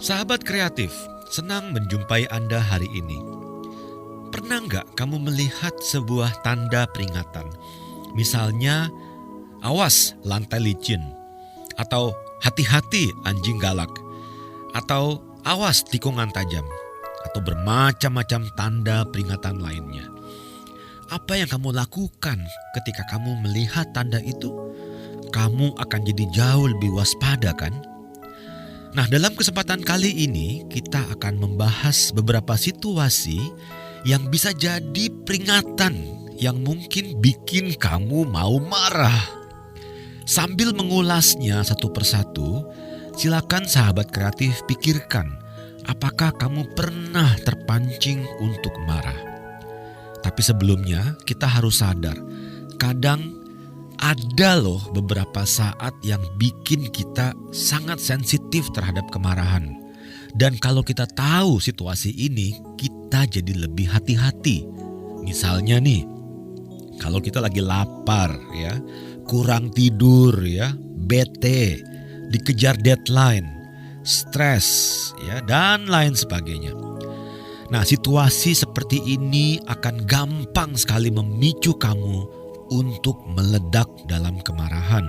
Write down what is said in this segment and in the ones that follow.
Sahabat kreatif, senang menjumpai Anda hari ini. Pernah nggak kamu melihat sebuah tanda peringatan? Misalnya, awas lantai licin, atau hati-hati anjing galak, atau awas tikungan tajam, atau bermacam-macam tanda peringatan lainnya. Apa yang kamu lakukan ketika kamu melihat tanda itu? Kamu akan jadi jauh lebih waspada, kan? Nah, dalam kesempatan kali ini kita akan membahas beberapa situasi yang bisa jadi peringatan yang mungkin bikin kamu mau marah. Sambil mengulasnya satu persatu, silakan sahabat kreatif pikirkan apakah kamu pernah terpancing untuk marah. Tapi sebelumnya kita harus sadar, kadang ada loh beberapa saat yang bikin kita sangat sensitif terhadap kemarahan. Dan kalau kita tahu situasi ini, kita jadi lebih hati-hati. Misalnya nih, kalau kita lagi lapar ya, kurang tidur ya, bete, dikejar deadline, stres ya, dan lain sebagainya. Nah, situasi seperti ini akan gampang sekali memicu kamu untuk meledak dalam kemarahan.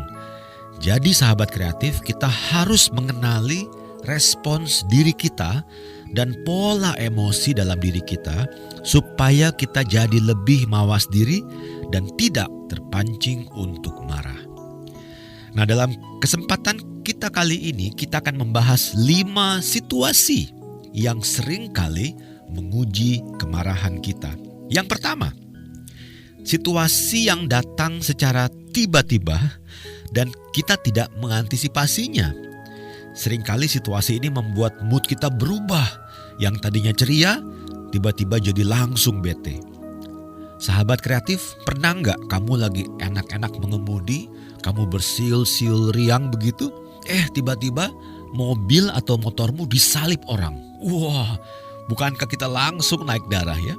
Jadi sahabat kreatif, kita harus mengenali respons diri kita dan pola emosi dalam diri kita supaya kita jadi lebih mawas diri dan tidak terpancing untuk marah. Nah, dalam kesempatan kita kali ini kita akan membahas 5 situasi yang sering kali menguji kemarahan kita. Yang pertama, situasi yang datang secara tiba-tiba dan kita tidak mengantisipasinya. Seringkali situasi ini membuat mood kita berubah. Yang tadinya ceria, tiba-tiba jadi langsung bete. Sahabat kreatif, pernah nggak kamu lagi enak-enak mengemudi, kamu bersiul-siul riang begitu, tiba-tiba mobil atau motormu disalip orang. Wah, bukankah kita langsung naik darah ya?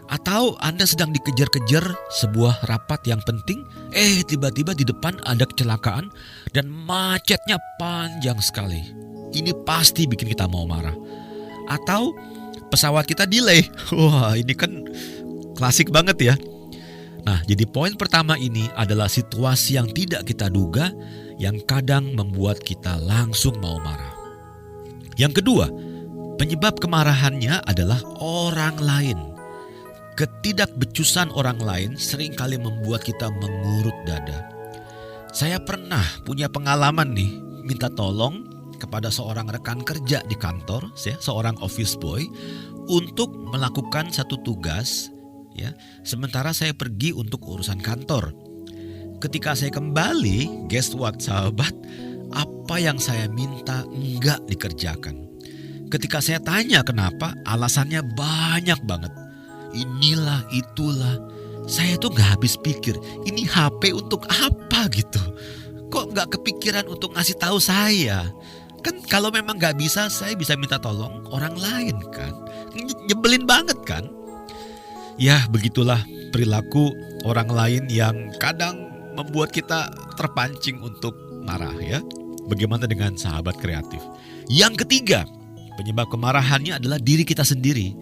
Atau Anda sedang dikejar-kejar sebuah rapat yang penting, tiba-tiba di depan ada kecelakaan dan macetnya panjang sekali. Ini pasti bikin kita mau marah. Atau pesawat kita delay. Wah, ini kan klasik banget ya. Nah, jadi poin pertama ini adalah situasi yang tidak kita duga yang kadang membuat kita langsung mau marah. Yang kedua, penyebab kemarahannya adalah orang lain. Ketidakbecusan orang lain seringkali membuat kita mengurut dada. Saya pernah punya pengalaman nih, minta tolong kepada seorang rekan kerja di kantor, seorang office boy, untuk melakukan satu tugas, ya. Sementara saya pergi untuk urusan kantor. Ketika saya kembali, guess what sahabat? Apa yang saya minta enggak dikerjakan. Ketika saya tanya kenapa, alasannya banyak banget. Inilah, itulah. Saya tuh gak habis pikir, ini HP untuk apa gitu. Kok gak kepikiran untuk ngasih tahu saya? Kan kalau memang gak bisa, saya bisa minta tolong orang lain kan. Nyebelin banget kan. Ya, begitulah perilaku orang lain yang kadang membuat kita terpancing untuk marah ya. Bagaimana dengan sahabat kreatif? Yang ketiga, penyebab kemarahannya adalah diri kita sendiri.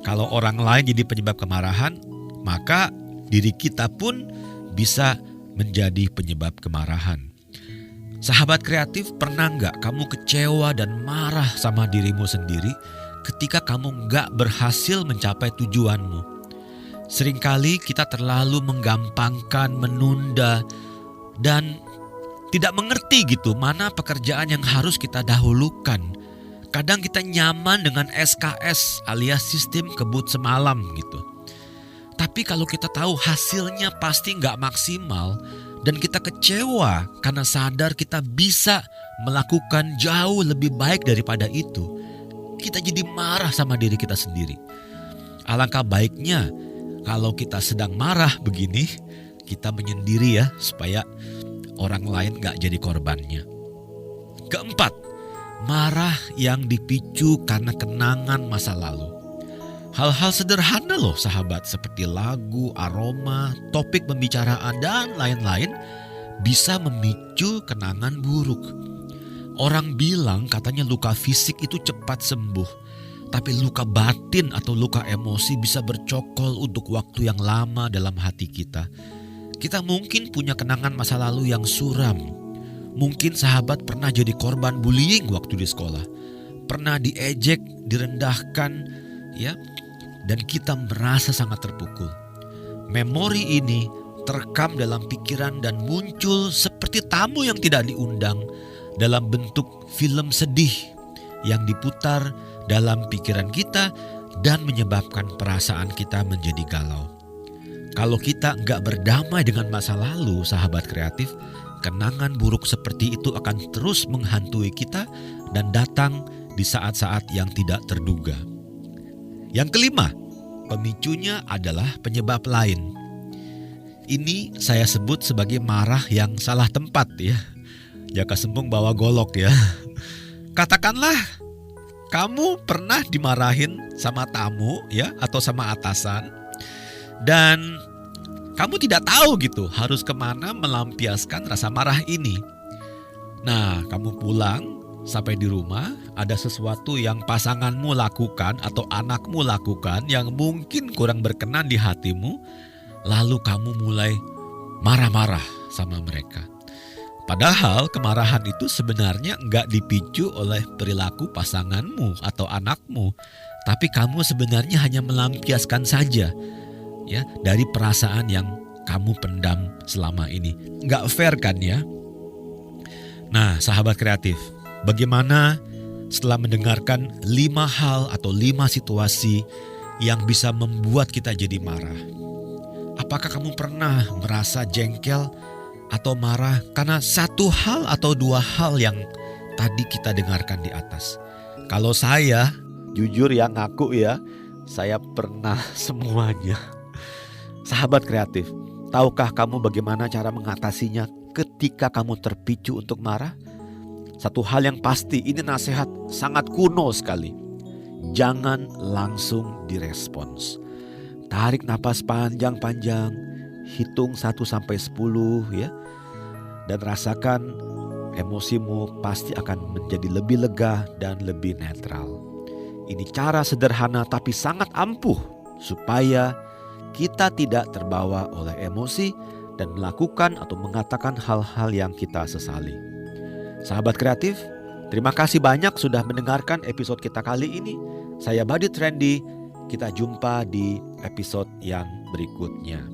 Kalau orang lain jadi penyebab kemarahan, maka diri kita pun bisa menjadi penyebab kemarahan. Sahabat kreatif, pernah nggak kamu kecewa dan marah sama dirimu sendiri ketika kamu nggak berhasil mencapai tujuanmu? Seringkali kita terlalu menggampangkan, menunda, dan tidak mengerti gitu mana pekerjaan yang harus kita dahulukan. Kadang kita nyaman dengan SKS alias sistem kebut semalam gitu. Tapi kalau kita tahu hasilnya pasti nggak maksimal dan kita kecewa karena sadar kita bisa melakukan jauh lebih baik daripada itu, kita jadi marah sama diri kita sendiri. Alangkah baiknya kalau kita sedang marah begini, kita menyendiri ya supaya orang lain nggak jadi korbannya. Keempat, marah yang dipicu karena kenangan masa lalu. Hal-hal sederhana loh sahabat, seperti lagu, aroma, topik pembicaraan dan lain-lain bisa memicu kenangan buruk. Orang bilang katanya luka fisik itu cepat sembuh, tapi luka batin atau luka emosi bisa bercokol untuk waktu yang lama dalam hati kita. Kita mungkin punya kenangan masa lalu yang suram. Mungkin sahabat pernah jadi korban bullying waktu di sekolah. Pernah diejek, direndahkan, ya, dan kita merasa sangat terpukul. Memori ini terekam dalam pikiran dan muncul seperti tamu yang tidak diundang dalam bentuk film sedih yang diputar dalam pikiran kita dan menyebabkan perasaan kita menjadi galau. Kalau kita nggak berdamai dengan masa lalu, sahabat kreatif, kenangan buruk seperti itu akan terus menghantui kita dan datang di saat-saat yang tidak terduga. Yang kelima, pemicunya adalah penyebab lain. Ini saya sebut sebagai marah yang salah tempat ya. Jaka sembung bawa golok ya. Katakanlah kamu pernah dimarahin sama tamu ya atau sama atasan. Dan kamu tidak tahu gitu harus kemana melampiaskan rasa marah ini. Nah, kamu pulang sampai di rumah ada sesuatu yang pasanganmu lakukan atau anakmu lakukan yang mungkin kurang berkenan di hatimu. Lalu kamu mulai marah-marah sama mereka. Padahal kemarahan itu sebenarnya enggak dipicu oleh perilaku pasanganmu atau anakmu. Tapi kamu sebenarnya hanya melampiaskan saja ya dari perasaan yang kamu pendam selama ini. Enggak fair kan ya? Nah, sahabat kreatif, bagaimana setelah mendengarkan 5 hal atau 5 situasi yang bisa membuat kita jadi marah? Apakah kamu pernah merasa jengkel atau marah karena satu hal atau 2 hal yang tadi kita dengarkan di atas? Kalau saya jujur ya ngaku ya, saya pernah semuanya. Sahabat kreatif, tahukah kamu bagaimana cara mengatasinya ketika kamu terpicu untuk marah? Satu hal yang pasti, ini nasihat sangat kuno sekali. Jangan langsung direspons. Tarik napas panjang-panjang, hitung 1 sampai 10 ya. Dan rasakan emosimu pasti akan menjadi lebih lega dan lebih netral. Ini cara sederhana tapi sangat ampuh supaya kita tidak terbawa oleh emosi dan melakukan atau mengatakan hal-hal yang kita sesali. Sahabat kreatif, terima kasih banyak sudah mendengarkan episode kita kali ini. Saya Badit Randy. Kita jumpa di episode yang berikutnya.